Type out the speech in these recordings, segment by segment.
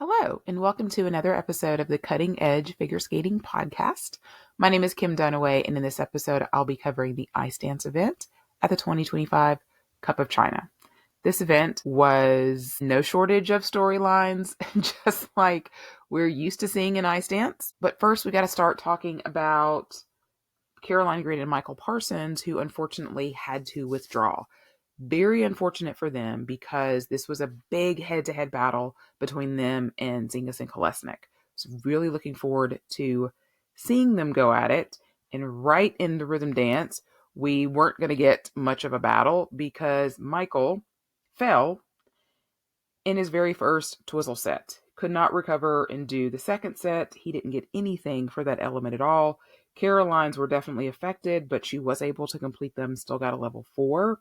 Hello, and welcome to another episode of the Cutting Edge Figure Skating Podcast. My name is Kim Dunaway, and in this episode, I'll be covering the ice dance event at the 2025 Cup of China. This event was no shortage of storylines, just like we're used to seeing in ice dance. But first, we got to start talking about Caroline Green and Michael Parsons, who unfortunately had to withdraw. Very unfortunate for them because this was a big head-to-head battle between them and Zingas and Kolesnik. So really looking forward to seeing them go at it. And right in the rhythm dance, we weren't going to get much of a battle because Michael fell in his very first twizzle set. Could not recover and do the second set. He didn't get anything for that element at all. Caroline's were definitely affected, but she was able to complete them, still got a level 4.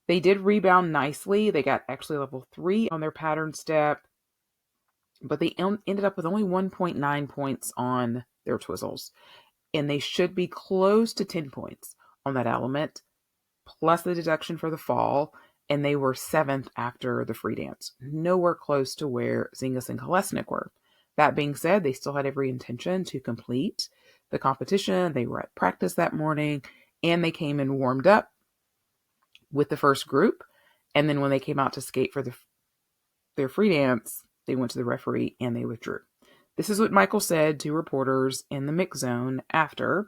They did rebound nicely. They got actually level 3 on their pattern step, but they ended up with only 1.9 points on their twizzles. And they should be close to 10 points on that element, plus the deduction for the fall. And they were 7th after the free dance. Nowhere close to where Zingas and Kolesnik were. That being said, they still had every intention to complete the competition. They were at practice that morning, and they came and warmed up with the first group. And then when they came out to skate for their free dance, they went to the referee and they withdrew. This is what Michael said to reporters in the mix zone after: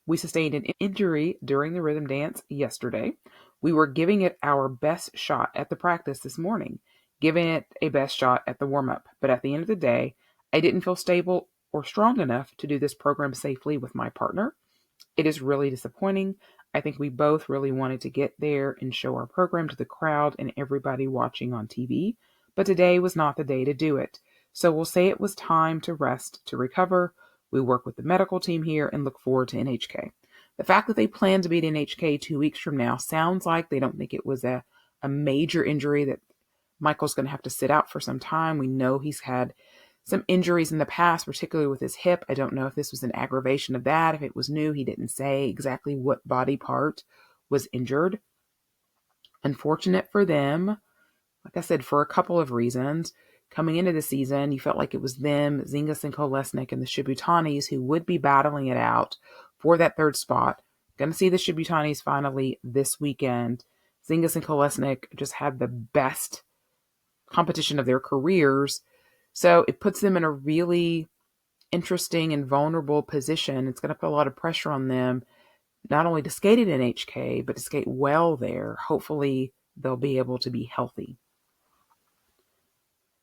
"We sustained an injury during the rhythm dance yesterday. We were giving it our best shot at the practice this morning, giving it a best shot at the warm-up. But at the end of the day, I didn't feel stable or strong enough to do this program safely with my partner. It is really disappointing. I think we both really wanted to get there and show our program to the crowd and everybody watching on TV, but today was not the day to do it. So we'll say it was time to rest, to recover. We work with the medical team here and look forward to NHK." The fact that they plan to beat NHK 2 weeks from now sounds like they don't think it was a major injury that Michael's going to have to sit out for some time. We know he's had some injuries in the past, particularly with his hip. I don't know if this was an aggravation of that. If it was new, he didn't say exactly what body part was injured. Unfortunate for them, like I said, for a couple of reasons. Coming into the season, you felt like it was them, Zingas and Kolesnik, and the Shibutanis who would be battling it out for that third spot. Going to see the Shibutanis finally this weekend. Zingas and Kolesnik just had the best competition of their careers. So it puts them in a really interesting and vulnerable position. It's going to put a lot of pressure on them, not only to skate at NHK, but to skate well there. Hopefully, they'll be able to be healthy.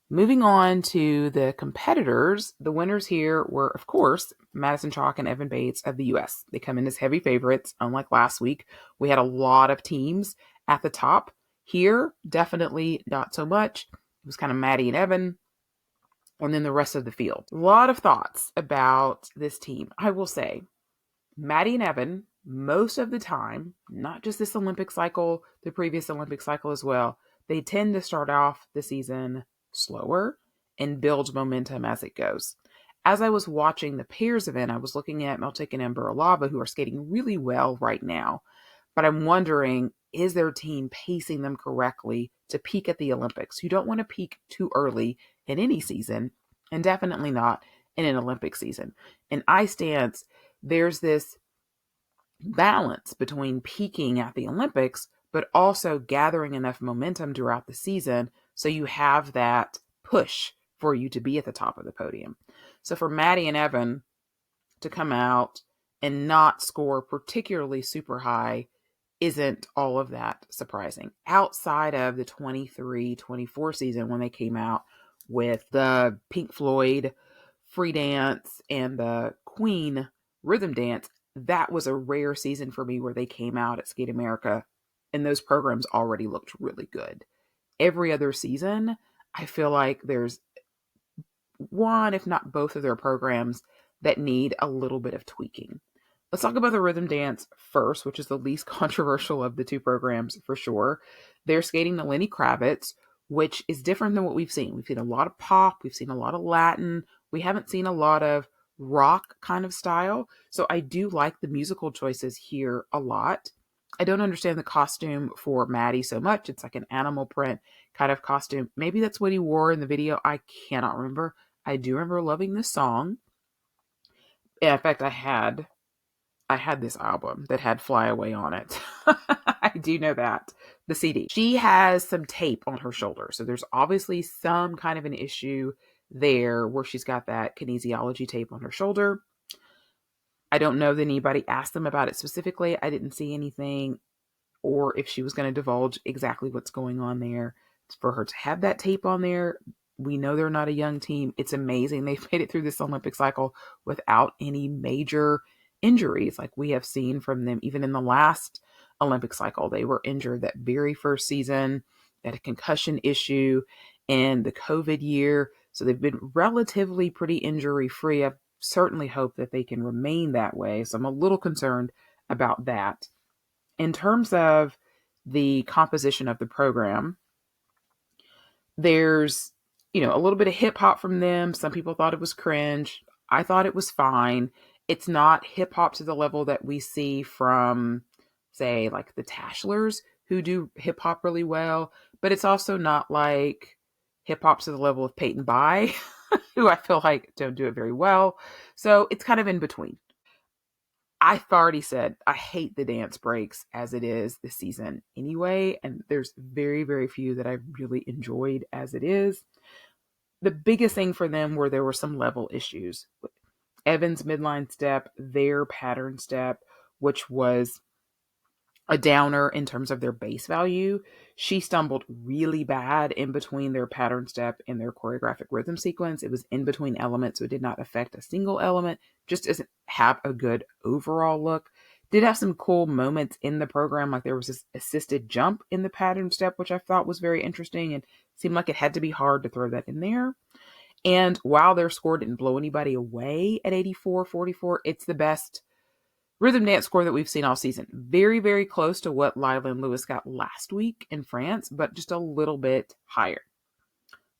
Moving on to the competitors, the winners here were, of course, Madison, Chock, and Evan Bates of the U.S. They come in as heavy favorites. Unlike last week, we had a lot of teams at the top. Here, definitely not so much. It was kind of Maddie and Evan, and then the rest of the field. A lot of thoughts about this team. I will say, Maddie and Evan, most of the time, not just this Olympic cycle, the previous Olympic cycle as well, they tend to start off the season slower and build momentum as it goes. As I was watching the pairs event, I was looking at Meltik and Ember, who are skating really well right now. But I'm wondering, is their team pacing them correctly to peak at the Olympics? You don't want to peak too early in any season, and definitely not in an Olympic season. In ice dance, there's this balance between peaking at the Olympics, but also gathering enough momentum throughout the season so you have that push for you to be at the top of the podium. So for Maddie and Evan to come out and not score particularly super high isn't all of that surprising. Outside of the 23-24 season, when they came out with the Pink Floyd free dance and the Queen rhythm dance, that was a rare season for me where they came out at Skate America and those programs already looked really good. Every other season, I feel like there's one, if not both of their programs that need a little bit of tweaking. Let's talk about the rhythm dance first, which is the least controversial of the two programs for sure. They're skating the Lenny Kravitz, which is different than what we've seen. We've seen a lot of pop. We've seen a lot of Latin. We haven't seen a lot of rock kind of style. So I do like the musical choices here a lot. I don't understand the costume for Maddie so much. It's like an animal print kind of costume. Maybe that's what he wore in the video. I cannot remember. I do remember loving this song. In fact, I had this album that had Fly Away on it. I do know that. The CD. She has some tape on her shoulder. So there's obviously some kind of an issue there where she's got that kinesiology tape on her shoulder. I don't know that anybody asked them about it specifically. I didn't see anything, or if she was going to divulge exactly what's going on there. For her to have that tape on there, we know they're not a young team. It's amazing. They've made it through this Olympic cycle without any major injuries like we have seen from them. Even in the last Olympic cycle, they were injured that very first season. They had a concussion issue in the COVID year. So they've been relatively pretty injury free. I certainly hope that they can remain that way. So I'm a little concerned about that. In terms of the composition of the program, there's, a little bit of hip hop from them. Some people thought it was cringe. I thought it was fine. It's not hip hop to the level that we see from, say, like the Tashlers, who do hip hop really well, but it's also not like hip hop to the level of Peyton Bye, who I feel like don't do it very well. So it's kind of in between. I've already said I hate the dance breaks as it is this season anyway, and there's very, very few that I've really enjoyed as it is. The biggest thing for them were there were some level issues. Evan's midline step, their pattern step, which was a downer in terms of their base value. She stumbled really bad in between their pattern step and their choreographic rhythm sequence. It was in between elements, so it did not affect a single element. Just doesn't have a good overall look. Did have some cool moments in the program, like there was this assisted jump in the pattern step, which I thought was very interesting and seemed like it had to be hard to throw that in there. And while their score didn't blow anybody away at 84-44, it's the best rhythm dance score that we've seen all season. Very, very close to what Lila and Lewis got last week in France, but just a little bit higher.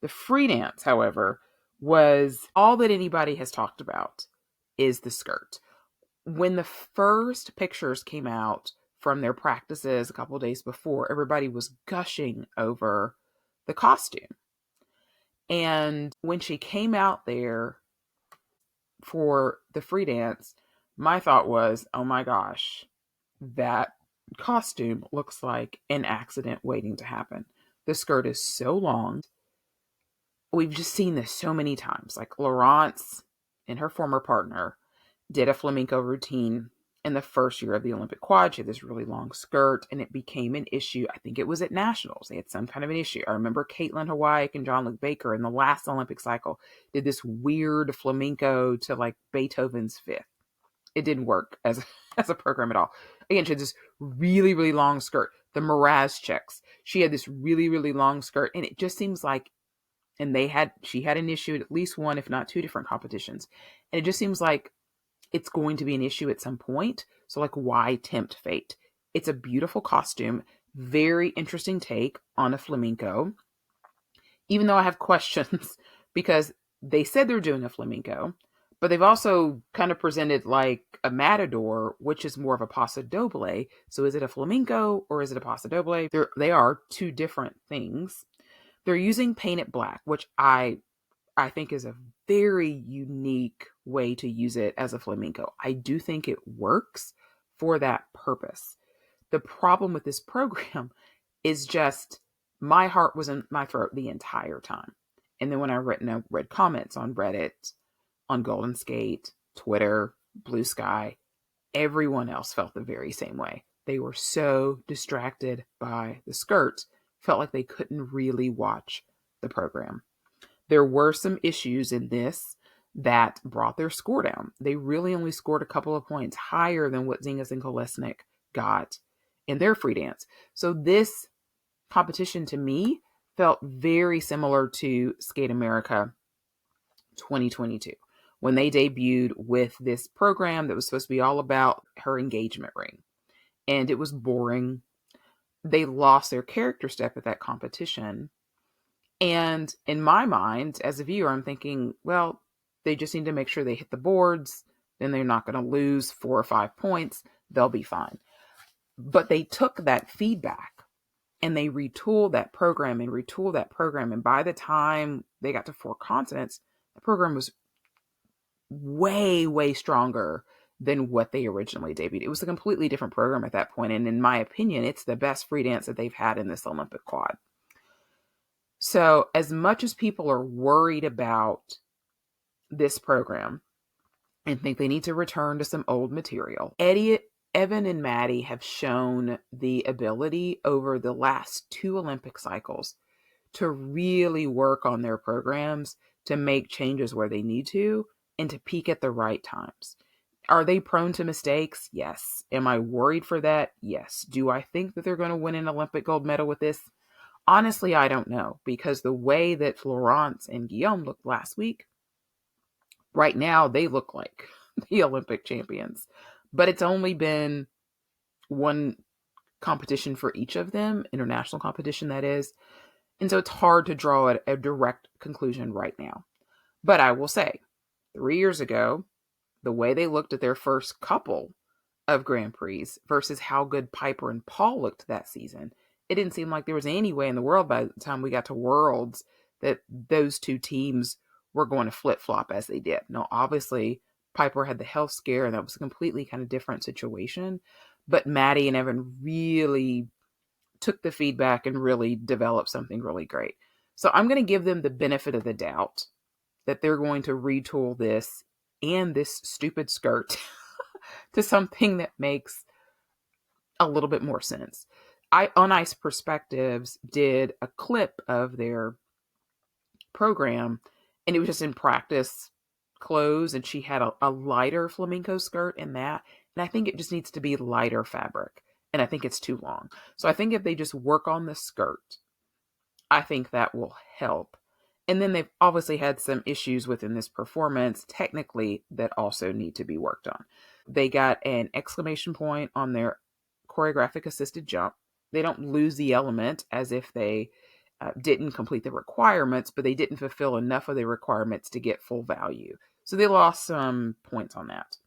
The free dance, however, was all that anybody has talked about is the skirt. When the first pictures came out from their practices a couple of days before, everybody was gushing over the costume. And when she came out there for the free dance, my thought was, oh my gosh, that costume looks like an accident waiting to happen. The skirt is so long. We've just seen this so many times. Like Laurence and her former partner did a flamenco routine in the first year of the Olympic quad. She had this really long skirt and it became an issue. I think it was at nationals. They had some kind of an issue. I remember Caitlin Hawaii and John Luke Baker in the last Olympic cycle did this weird flamenco to like Beethoven's Fifth. It didn't work as a program at all. Again, she had this really, really long skirt. The Mraz checks. She had this really, really long skirt. And it just seems like, and she had an issue at least one, if not two different competitions. And it just seems like it's going to be an issue at some point. So like, why tempt fate? It's a beautiful costume. Very interesting take on a flamenco. Even though I have questions because they said they're doing a flamenco, but they've also kind of presented like a matador, which is more of a paso doble. So is it a flamenco or is it a paso doble? They are two different things. They're using painted black, which I think is a very unique way to use it as a flamenco. I do think it works for that purpose. The problem with this program is just my heart was in my throat the entire time. And then when I read comments on Reddit, on Golden Skate, Twitter, Blue Sky, everyone else felt the very same way. They were so distracted by the skirts, felt like they couldn't really watch the program. There were some issues in this that brought their score down. They really only scored a couple of points higher than what Zingas and Kolesnik got in their free dance. So this competition to me felt very similar to Skate America 2022 when they debuted with this program that was supposed to be all about her engagement ring. And it was boring. They lost their character step at that competition. And in my mind, as a viewer, I'm thinking, well, they just need to make sure they hit the boards. Then they're not going to lose 4 or 5 points. They'll be fine. But they took that feedback And they retooled that program and retooled that program. And by the time they got to 4 continents, the program was way, way stronger than what they originally debuted. It was a completely different program at that point. And in my opinion, it's the best free dance that they've had in this Olympic quad. So as much as people are worried about this program and think they need to return to some old material, Evan and Maddie have shown the ability over the last 2 Olympic cycles to really work on their programs, to make changes where they need to, and to peak at the right times. Are they prone to mistakes? Yes. Am I worried for that? Yes. Do I think that they're going to win an Olympic gold medal with this? Honestly, I don't know, because the way that Florence and Guillaume looked last week, right now they look like the Olympic champions. But it's only been one competition for each of them, international competition that is. And so it's hard to draw a direct conclusion right now. But I will say, 3 years ago, the way they looked at their first couple of Grand Prix versus how good Piper and Paul looked that season, it didn't seem like there was any way in the world by the time we got to Worlds that those 2 teams were going to flip-flop as they did. Now, obviously, Piper had the health scare, and that was a completely kind of different situation. But Maddie and Evan really took the feedback and really developed something really great. So I'm going to give them the benefit of the doubt that they're going to retool this and this stupid skirt to something that makes a little bit more sense. On Ice Perspectives did a clip of their program, and it was just in practice clothes, and she had a lighter flamenco skirt in that, and I think it just needs to be lighter fabric, and I think it's too long. So I think if they just work on the skirt, I think that will help. And then they've obviously had some issues within this performance technically that also need to be worked on. They got an exclamation point on their choreographic assisted jump. They don't lose the element as if they didn't complete the requirements, but they didn't fulfill enough of the requirements to get full value. So they lost some points on that.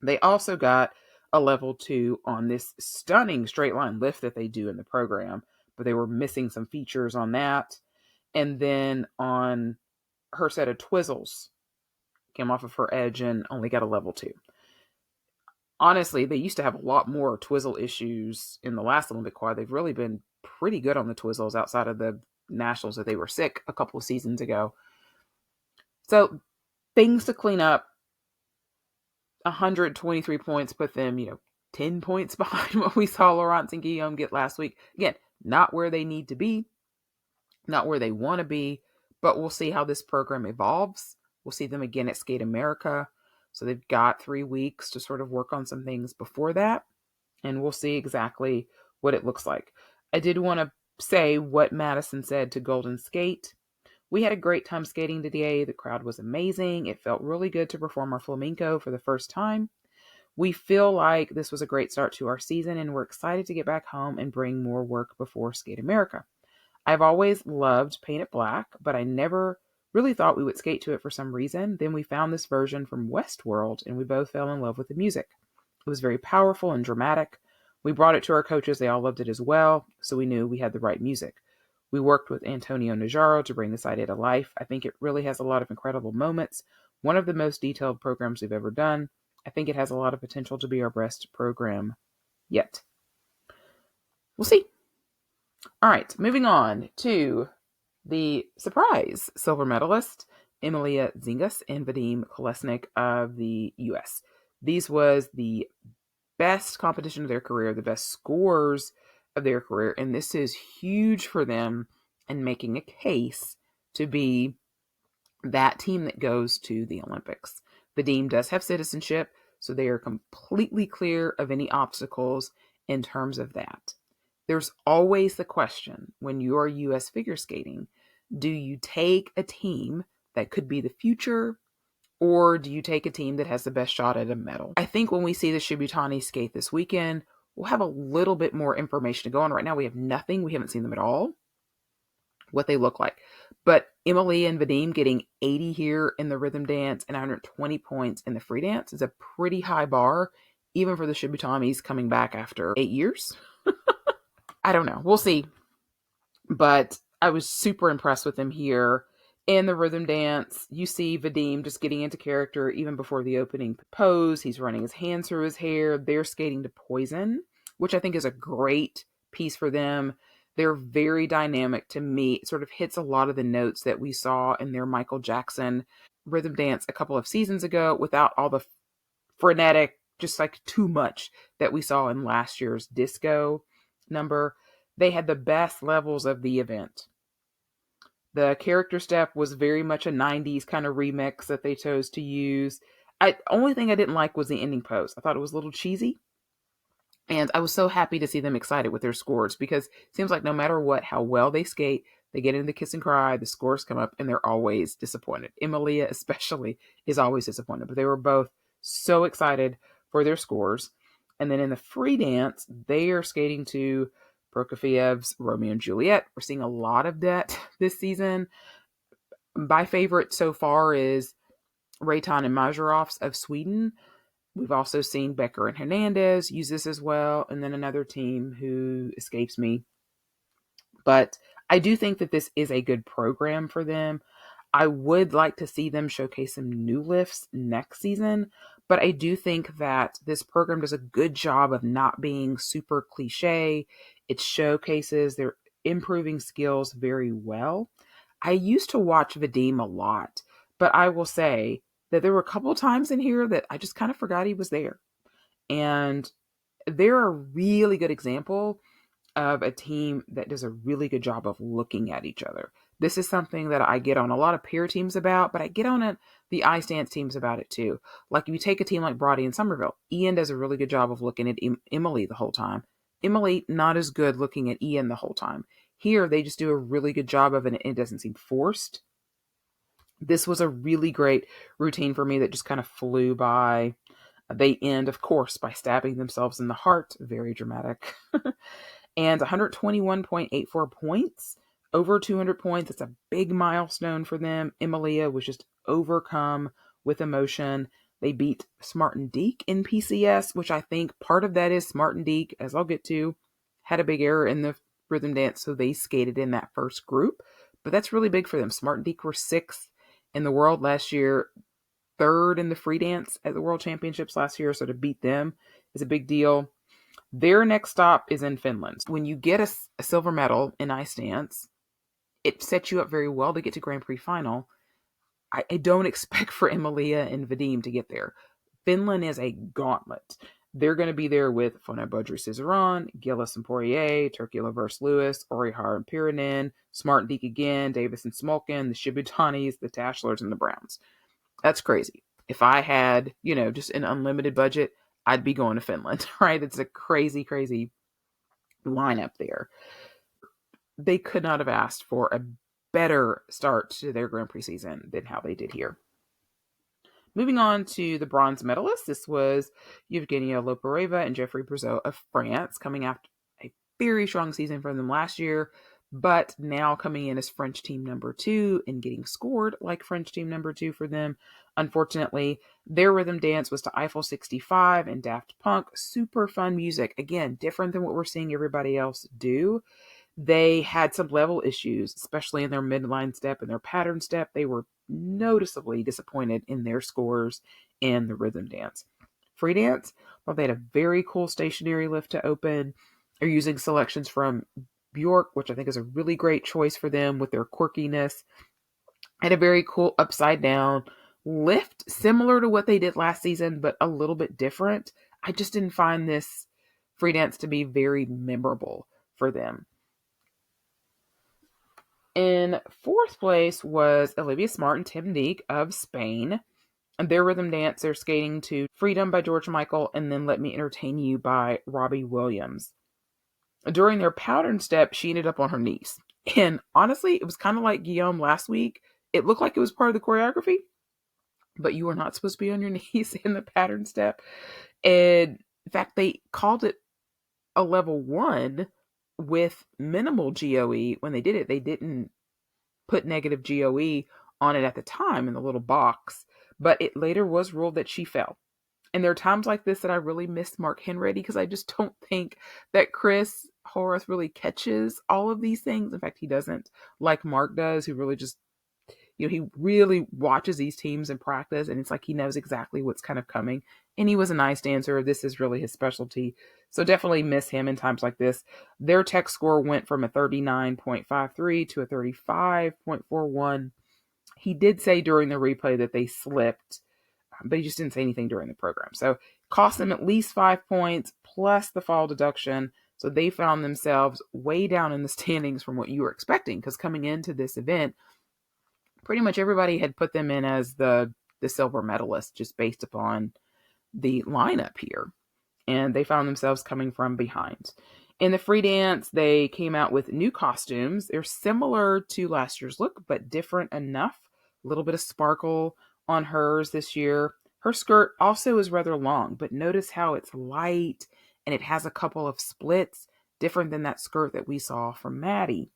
They also got a level 2 on this stunning straight line lift that they do in the program, but they were missing some features on that. And then on her set of twizzles, came off of her edge and only got a level 2. Honestly, they used to have a lot more twizzle issues in the last Olympic quad. They've really been pretty good on the twizzles outside of the nationals that they were sick a couple of seasons ago. So things to clean up. 123 points put them, 10 points behind what we saw Laurence and Guillaume get last week. Again, not where they need to be, not where they want to be, but we'll see how this program evolves. We'll see them again at Skate America. So they've got 3 weeks to sort of work on some things before that, and we'll see exactly what it looks like. I did want to say what Madison said to Golden Skate. We had a great time skating today. The crowd was amazing. It felt really good to perform our flamenco for the first time. We feel like this was a great start to our season, and we're excited to get back home and bring more work before Skate America. I've always loved Paint It Black, but I never really thought we would skate to it for some reason. Then we found this version from Westworld, and we both fell in love with the music. It was very powerful and dramatic. We brought it to our coaches. They all loved it as well, so we knew we had the right music. We worked with Antonio Najaro to bring this idea to life. I think it really has a lot of incredible moments. One of the most detailed programs we've ever done. I think it has a lot of potential to be our best program yet. We'll see. All right, moving on to the surprise silver medalist, Emilea Zingas and Vadym Kolesnik of the U.S. These was the best competition of their career, the best scores of their career, and this is huge for them in making a case to be that team that goes to the Olympics. Vadym does have citizenship, so they are completely clear of any obstacles in terms of that. There's always the question when you're U.S. figure skating, do you take a team that could be the future, or do you take a team that has the best shot at a medal? I think when we see the Shibutani skate this weekend, we'll have a little bit more information to go on. Right now we have nothing. We haven't seen them at all, what they look like. But Emilea and Vadym getting 80 here in the rhythm dance and 120 points in the free dance is a pretty high bar, even for the Shibutanis coming back after 8 years. I don't know. We'll see. But I was super impressed with him here. In the rhythm dance, you see Vadym just getting into character even before the opening pose. He's running his hands through his hair. They're skating to Poison, which I think is a great piece for them. They're very dynamic to me. It sort of hits a lot of the notes that we saw in their Michael Jackson rhythm dance a couple of seasons ago without all the frenetic, just like too much that we saw in last year's disco number. They had the best levels of the event. The character step was very much a 90s kind of remix that they chose to use. Only thing I didn't like was the ending pose. I thought it was a little cheesy. And I was so happy to see them excited with their scores because it seems like no matter what, how well they skate, they get into the kiss and cry, the scores come up, and they're always disappointed. Emilea, especially, is always disappointed. But they were both so excited for their scores. And then in the free dance, they are skating to Prokofiev's Romeo and Juliet. We're seeing a lot of that this season. My favorite so far is Rayton and Majorovs of Sweden. We've also seen Becker and Hernandez use this as well, and then another team who escapes me. But I do think that this is a good program for them. I would like to see them showcase some new lifts next season, but I do think that this program does a good job of not being super cliche. It showcases their improving skills very well. I used to watch Vadym a lot, but I will say that there were a couple of times in here that I just kind of forgot he was there. And they're a really good example of a team that does a really good job of looking at each other. This is something that I get on a lot of peer teams about, but I get on the ice dance teams about it too. Like if you take a team like Brody and Somerville, Ian does a really good job of looking at Emily the whole time. Emily, not as good looking at Ian the whole time. Here, they just do a really good job of it, and it doesn't seem forced. This was a really great routine for me that just kind of flew by. They end, of course, by stabbing themselves in the heart. Very dramatic. And 121.84 points, over 200 points. It's a big milestone for them. Emilea was just overcome with emotion. They beat Smart and Deke in PCS, which I think part of that is Smart and Deke, as I'll get to, had a big error in the rhythm dance, so they skated in that first group. But that's really big for them. Smart and Deke were 6th in the world last year, 3rd in the free dance at the World Championships last year, so to beat them is a big deal. Their next stop is in Finland. When you get a silver medal in ice dance, it sets you up very well to get to Grand Prix final. I don't expect for Emilea and Vadym to get there. Finland is a gauntlet. They're going to be there with Fona Budry Cizeron, Gillis and Poirier, Turkula versus Lewis, Orihar and Pirinen, Smart and Deke again, Davis and Smolkin, the Shibutanis, the Tashlers, and the Browns. That's crazy. If I had, just an unlimited budget, I'd be going to Finland, right? It's a crazy, crazy lineup there. They could not have asked for a better start to their Grand Prix season than how they did here. Moving on to the bronze medalists, this was Evgenia Lopareva and Jeffrey Brazeau of France, coming after a very strong season for them last year, but now coming in as French team number 2 and getting scored like French team number 2 for them. Unfortunately, their rhythm dance was to Eiffel 65 and Daft Punk. Super fun music. Again, different than what we're seeing everybody else do. They had some level issues, especially in their midline step and their pattern step. They were noticeably disappointed in their scores in the rhythm dance. Free dance, well, they had a very cool stationary lift to open. They're using selections from Bjork, which I think is a really great choice for them with their quirkiness. Had a very cool upside down lift, similar to what they did last season, but a little bit different. I just didn't find this free dance to be very memorable for them. In 4th place was Olivia Smart and Tim Deke of Spain. And their rhythm dance, they're skating to Freedom by George Michael and then Let Me Entertain You by Robbie Williams. During their pattern step, she ended up on her knees. And honestly, it was kind of like Guillaume last week. It looked like it was part of the choreography, but you were not supposed to be on your knees in the pattern step. And in fact, they called it a level 1 with minimal GOE. When they did it, they didn't put negative GOE on it at the time in the little box, but it later was ruled that she fell. And there are times like this that I really miss Mark Henready because I just don't think that Chris Horace really catches all of these things. In fact, he doesn't like Mark does, who really just, he really watches these teams in practice, and it's like he knows exactly what's kind of coming. And he was a nice dancer. This is really his specialty. So definitely miss him in times like this. Their tech score went from a 39.53 to a 35.41. He did say during the replay that they slipped, but he just didn't say anything during the program. So cost them at least 5 points plus the fall deduction. So they found themselves way down in the standings from what you were expecting, because coming into this event, pretty much everybody had put them in as the silver medalist just based upon the lineup here. And they found themselves coming from behind. In the free dance, they came out with new costumes. They're similar to last year's look, but different enough. A little bit of sparkle on hers this year. Her skirt also is rather long, but notice how it's light and it has a couple of splits, different than that skirt that we saw from Maddie.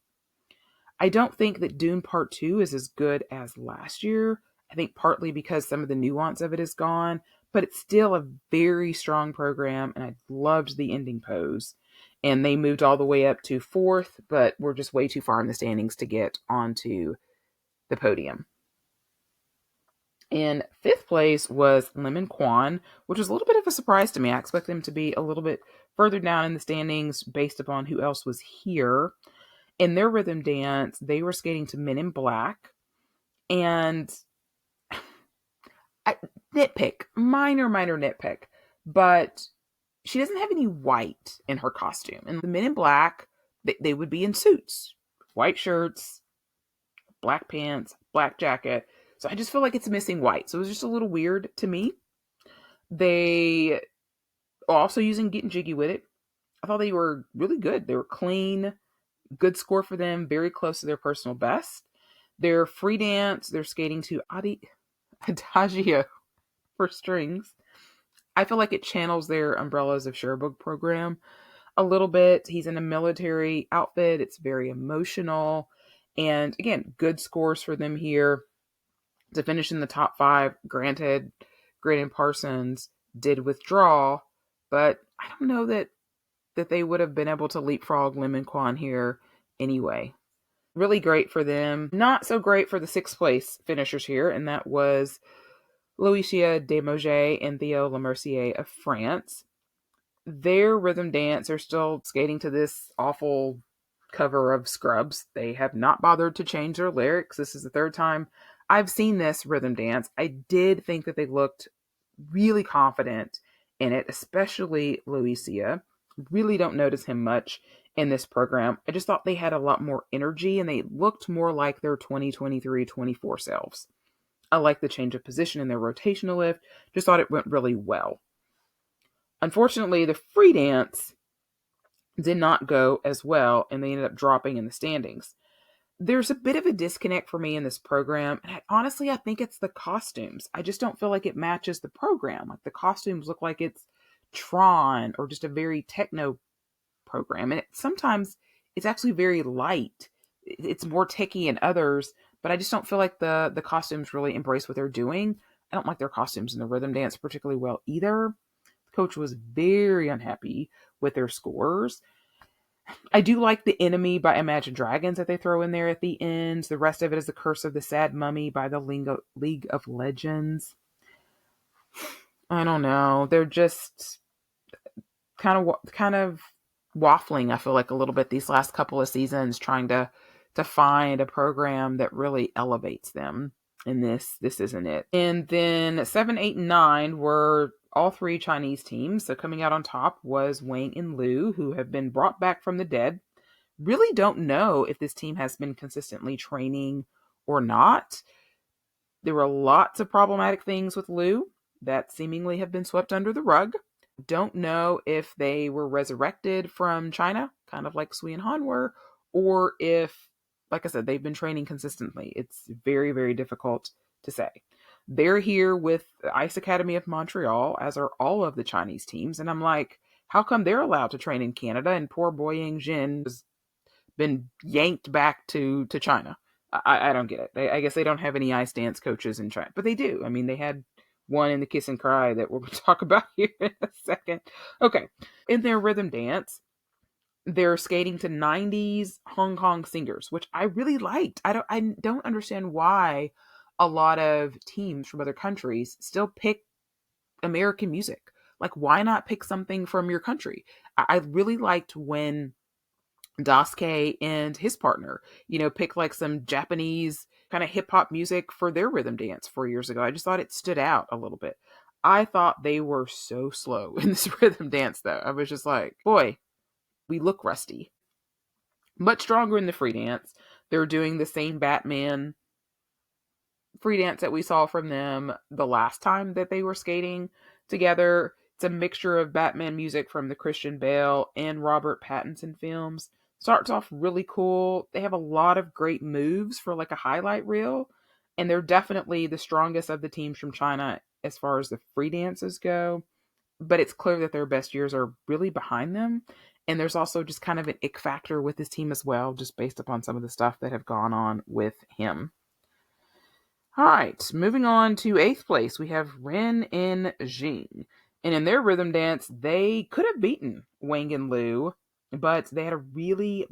I don't think that Dune Part 2 is as good as last year. I think partly because some of the nuance of it is gone, but it's still a very strong program, and I loved the ending pose. And they moved all the way up to 4th, but we're just way too far in the standings to get onto the podium. In 5th place was Lemon Kwan, which was a little bit of a surprise to me. I expect them to be a little bit further down in the standings based upon who else was here. In their rhythm dance, they were skating to Men in Black. And minor nitpick, but she doesn't have any white in her costume. And the Men in Black, they would be in suits, white shirts, black pants, black jacket. So I just feel like it's missing white. So it was just a little weird to me. They are also using Getting Jiggy with It. I thought they were really good. They were clean, good score for them, very close to their personal best. Their free dance, they're skating to Adagio for strings. I feel like it channels their Umbrellas of Cherbourg program a little bit. He's in a military outfit. It's very emotional. And again, good scores for them here to finish in the top 5. Granted, Gray and Parsons did withdraw, but I don't know that they would have been able to leapfrog Lemon Kwan here anyway. Really great for them. Not so great for the 6th place finishers here, and that was Louisia Desmauget and Theo Lemercier of France. Their rhythm dance are still skating to this awful cover of Scrubs. They have not bothered to change their lyrics. This is the 3rd time I've seen this rhythm dance. I did think that they looked really confident in it, especially Louisia. Really don't notice him much in this program. I just thought they had a lot more energy and they looked more like their 2023-24 selves. I like the change of position in their rotational lift. Just thought it went really well. Unfortunately, the free dance did not go as well, and they ended up dropping in the standings. There's a bit of a disconnect for me in this program, and I think it's the costumes. I just don't feel like it matches the program. Like the costumes look like it's Tron or just a very techno program, and sometimes it's actually very light. It's more techy in others, but I just don't feel like the costumes really embrace what they're doing. I don't like their costumes in the rhythm dance particularly well either. The coach was very unhappy with their scores. I do like the Enemy by Imagine Dragons that they throw in there at the end. The rest of it is The Curse of the Sad Mummy by the League of Legends. I don't know. They're just kind of waffling, I feel like, a little bit these last couple of seasons, trying to find a program that really elevates them. And this isn't it. And then 7, 8, and 9 were all 3 Chinese teams. So coming out on top was Wang and Liu, who have been brought back from the dead. Really don't know if this team has been consistently training or not. There were lots of problematic things with Liu that seemingly have been swept under the rug. Don't know if they were resurrected from China, kind of like Sui and Han were, or if, like I said, they've been training consistently. It's very, very difficult to say. They're here with the Ice Academy of Montreal, as are all of the Chinese teams. And I'm like, how come they're allowed to train in Canada and poor Boyang Jin has been yanked back to China? I don't get it. I guess they don't have any ice dance coaches in China, but they do. I mean, they had one in the Kiss and Cry that we're going to talk about here in a second. Okay. In their rhythm dance, They're skating to 90s Hong Kong singers, which I really liked. I don't understand why a lot of teams from other countries still pick American music. Like, why not pick something from your country? I really liked when Daisuke and his partner, picked like some Japanese kind of hip hop music for their rhythm dance 4 years ago. I just thought it stood out a little bit. I thought they were so slow in this rhythm dance, though. I was just like, boy, we look rusty. Much stronger in the free dance. They're doing the same Batman free dance that we saw from them the last time that they were skating together. It's a mixture of Batman music from the Christian Bale and Robert Pattinson films. Starts off really cool. They have a lot of great moves for like a highlight reel, and they're definitely the strongest of the teams from China as far as the free dances go. But it's clear that their best years are really behind them. And there's also just kind of an ick factor with this team as well, just based upon some of the stuff that have gone on with him. All right, moving on to 8th place, we have Ren and Jing. And in their rhythm dance, they could have beaten Wang and Liu, but they had a really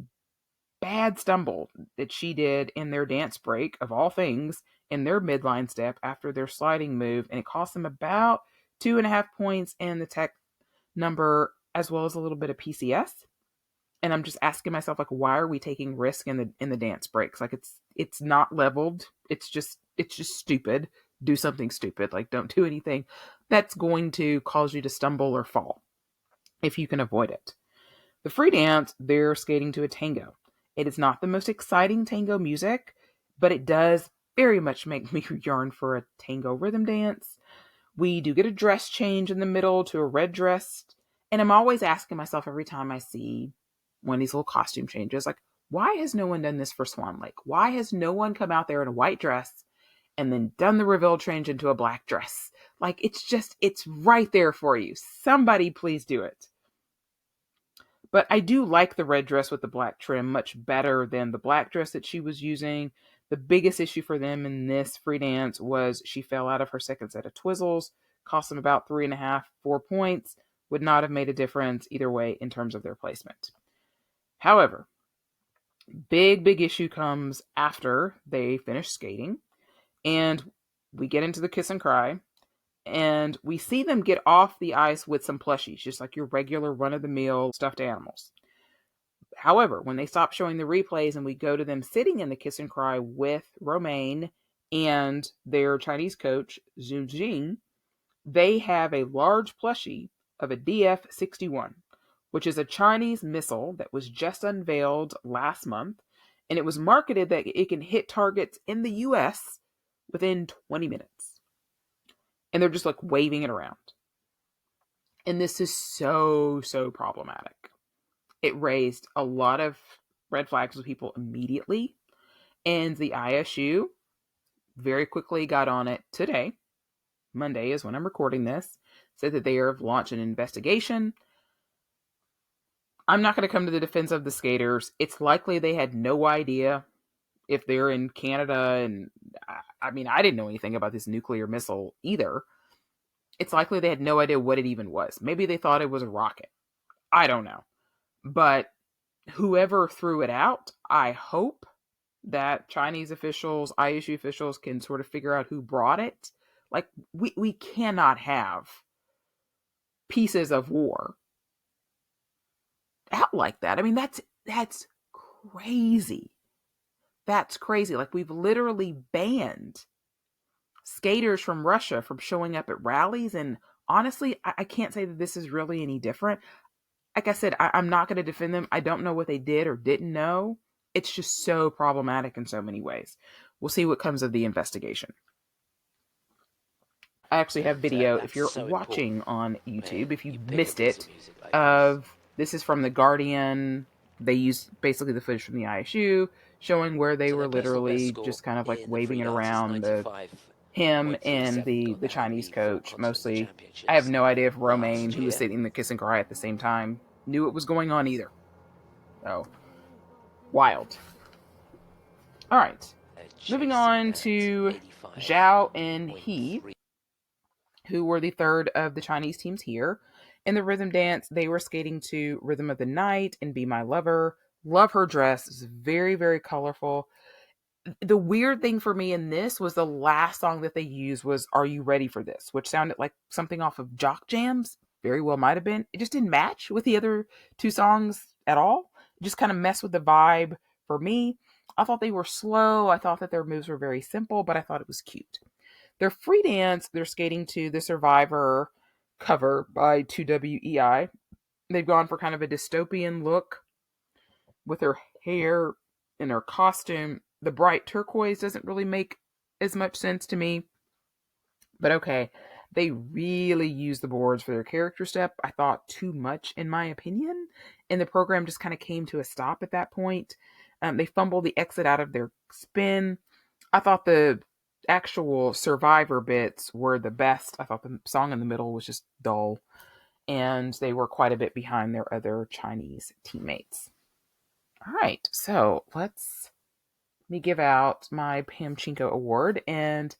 bad stumble that she did in their dance break, of all things, in their midline step after their sliding move, and it cost them about 2.5 points in the tech number, as well as a little bit of PCS. And I'm just asking myself, like, why are we taking risk in the dance breaks? Like, it's not leveled. It's just stupid. Do something stupid. Like, don't do anything that's going to cause you to stumble or fall if you can avoid it. The free dance, they're skating to a tango. It is not the most exciting tango music, but it does very much make me yearn for a tango rhythm dance. We do get a dress change in the middle to a red dress. And I'm always asking myself every time I see one of these little costume changes, like, why has no one done this for Swan Lake? Why has no one come out there in a white dress and then done the reveal change into a black dress? Like, it's right there for you. Somebody please do it. But I do like the red dress with the black trim much better than the black dress that she was using. The biggest issue for them in this free dance was she fell out of her second set of twizzles, cost them about 3.5, 4 points, would not have made a difference either way in terms of their placement. However, big issue comes after they finish skating, and we get into the kiss and cry, and we see them get off the ice with some plushies, just like your regular run-of-the-mill stuffed animals. However, when they stop showing the replays and we go to them sitting in the kiss and cry with Romaine and their Chinese coach, Zhu Jing, they have a large plushie of a DF-61, which is a Chinese missile that was just unveiled last month, and it was marketed that it can hit targets in the US within 20 minutes. And they're just like waving it around. And this is so problematic. It raised a lot of red flags with people immediately. And the ISU very quickly got on it today. Monday is when I'm recording this. Said that they are launching an investigation. I'm not going to come to the defense of the skaters. It's likely they had no idea if they're in Canada. And I mean, I didn't know anything about this nuclear missile either. It's likely they had no idea what it even was. Maybe they thought it was a rocket. I don't know. But whoever threw it out, I hope that Chinese officials, ISU officials can sort of figure out who brought it. Like, we cannot have pieces of war out like that. I mean, that's crazy. That's crazy. Like, we've literally banned skaters from Russia from showing up at rallies. And honestly, I can't say that this is really any different. Like I said, I'm not going to defend them. I don't know what they did or didn't know. It's just so problematic in so many ways. We'll see what comes of the investigation. I actually have video, if you're watching on YouTube, if you missed it, this is from The Guardian. They used basically the footage from the ISU, showing where they were literally just kind of like waving it around, him and the Chinese coach, mostly. I have no idea if Romaine, who was sitting in the kiss and cry at the same time, knew what was going on either. So, wild. All right. Moving on to Zhao and He, who were the third of the Chinese teams here. In the rhythm dance, they were skating to Rhythm of the Night and Be My Lover. Love her dress. It's very, very colorful. The weird thing for me in this was the last song that they used was Are You Ready for This, which sounded like something off of Jock Jams. Very well might have been. It just didn't match with the other two songs at all. It just kind of messed with the vibe for me. I thought they were slow. I thought that their moves were very simple, but I thought it was cute. Their free dance, they're skating to the Survivor cover by 2WEI. They've gone for kind of a dystopian look with her hair and her costume. The bright turquoise doesn't really make as much sense to me, but okay. They really use the boards for their character step. I thought too much, in my opinion, and the program just kind of came to a stop at that point. They fumbled the exit out of their spin. I thought the actual Survivor bits were the best. I thought the song in the middle was just dull, and they were quite a bit behind their other Chinese teammates. All right, so let's me give out my Pamchenko Award, and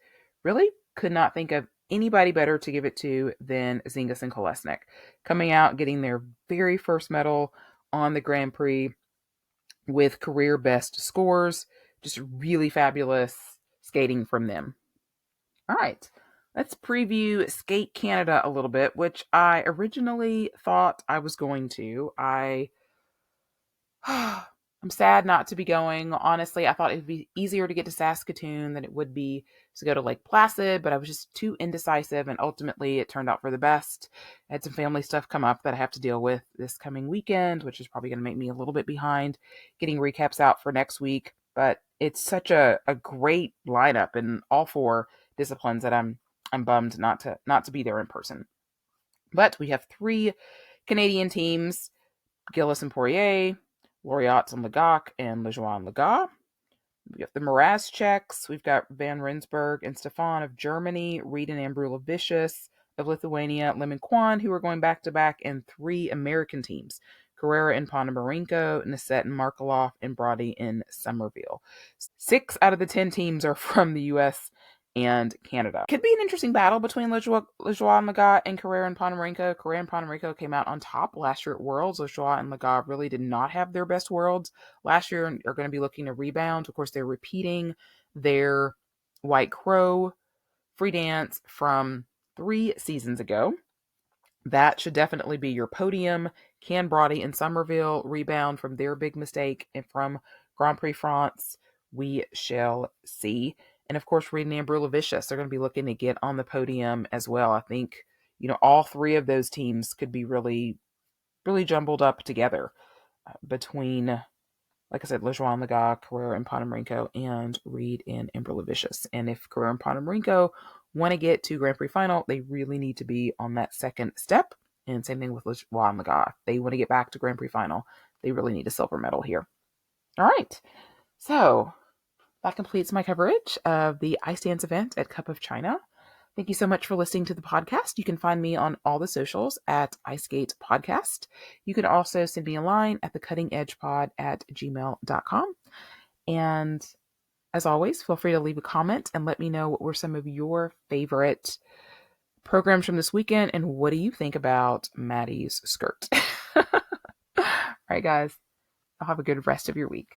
really could not think of anybody better to give it to than Zingas and Kolesnik. Coming out, getting their very first medal on the Grand Prix with career best scores. Just really fabulous skating from them. All right, let's preview Skate Canada a little bit, which I originally thought I was going to. I'm sad not to be going. Honestly, I thought it would be easier to get to Saskatoon than it would be to go to Lake Placid, but I was just too indecisive, and ultimately it turned out for the best. I had some family stuff come up that I have to deal with this coming weekend, which is probably going to make me a little bit behind getting recaps out for next week, but it's such a great lineup in all four disciplines that I'm bummed not to be there in person. But we have 3 Canadian teams, Gillis and Poirier, Laureats and Legac, and Lejeune and Legas. We have the Mraz Czechs. We've got Van Rensburg and Stefan of Germany, Reed and Ambrulevicius of Lithuania, Lemon Kwan, who are going back-to-back, and 3 American teams, Carrera and Ponomarenko, Nissette and Markaloff, and Brody in Somerville. 6 out of the 10 teams are from the U.S. and Canada. Could be an interesting battle between Lejeune and Legas and Carrera and Ponomarenko. Carrera and Ponomarenko came out on top last year at Worlds. Lejeune and Legas really did not have their best Worlds last year and are going to be looking to rebound. Of course, they're repeating their White Crow free dance from 3 seasons ago. That should definitely be your podium. Can Brody and Somerville rebound from their big mistake and from Grand Prix France? We shall see. And of course, Reed and Ambrulevicius are going to be looking to get on the podium as well. I think, all 3 of those teams could be really, really jumbled up together between, like I said, Lejeune, Legas, Carrera, and Ponomarenko, and Reed and Ambrulevicius. And if Carrera and Ponomarenko want to get to Grand Prix final, they really need to be on that second step. And same thing with Lejeune and Legas. If they want to get back to Grand Prix final, they really need a silver medal here. All right. So that completes my coverage of the ice dance event at Cup of China. Thank you so much for listening to the podcast. You can find me on all the socials at iSkate Podcast. You can also send me a line at thecuttingedgepod@gmail.com. And as always, feel free to leave a comment and let me know what were some of your favorite programs from this weekend and what do you think about Maddie's skirt. All right, guys. I'll have a good rest of your week.